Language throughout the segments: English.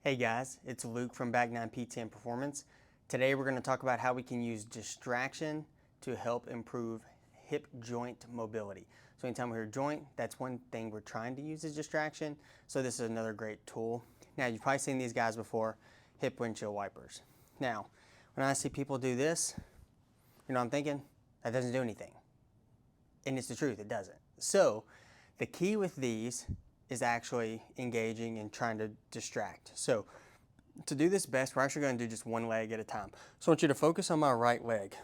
Hey guys, it's Luke from Back9PT Performance. Today we're going to talk about how we can use distraction to help improve hip joint mobility. So anytime we hear joint, that's one thing we're trying to use as distraction. So this is another great tool. Now you've probably seen these guys before, hip windshield wipers. Now, when I see people do this, you know what I'm thinking? That doesn't do anything. And it's the truth, it doesn't. So the key with these is actually engaging and trying to distract. So to do this best, we're actually going to do just one leg at a time. So I want you to focus on my right leg.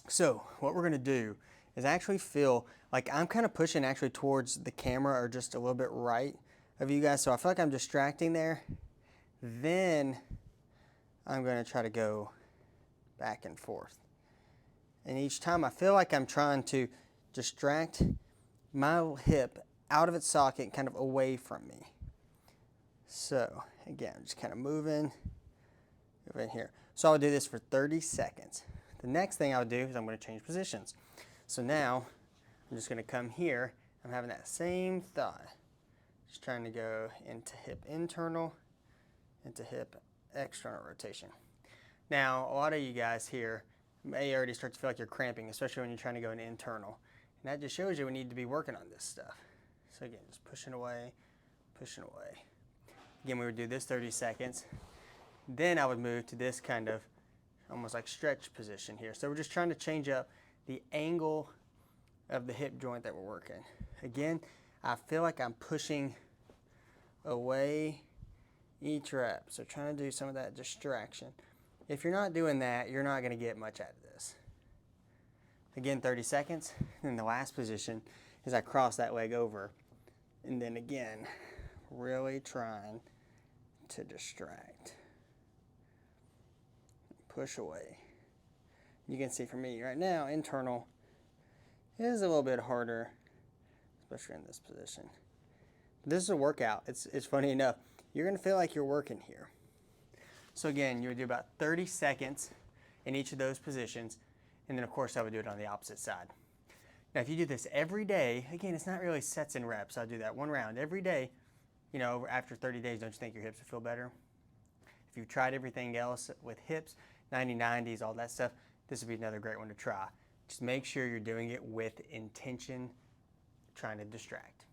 So what we're going to do is actually feel like I'm kind of pushing actually towards the camera or just a little bit right of you guys. So I feel like I'm distracting there. Then I'm going to try to go back and forth. And each time I feel like I'm trying to distract my hip out of its socket, kind of away from me. So again, just kind of moving in here. So I'll do this for 30 seconds. The next thing I'll do is I'm going to change positions. So now I'm just going to come here. I'm having that same thought. Just trying to go into hip internal, into hip external rotation. Now, a lot of you guys here may already start to feel like you're cramping, especially when you're trying to go in internal. And that just shows you we need to be working on this stuff. So again, just pushing away, pushing away. Again, we would do this 30 seconds. Then I would move to this kind of almost like stretch position here. So we're just trying to change up the angle of the hip joint that we're working. Again, I feel like I'm pushing away each rep. So trying to do some of that distraction. If you're not doing that, you're not going to get much out of this. Again, 30 seconds. And the last position is I cross that leg over. And then again, really trying to distract. Push away. You can see for me right now, internal is a little bit harder, especially in this position. This is a workout. It's funny enough. You're going to feel like you're working here. So again, you would do about 30 seconds in each of those positions. And then of course I would do it on the opposite side. Now if you do this every day, again, it's not really sets and reps. I'll do that one round every day. You know, after 30 days, don't you think your hips will feel better? If you've tried everything else with hips, 90-90s, all that stuff, this would be another great one to try. Just make sure you're doing it with intention, trying to distract.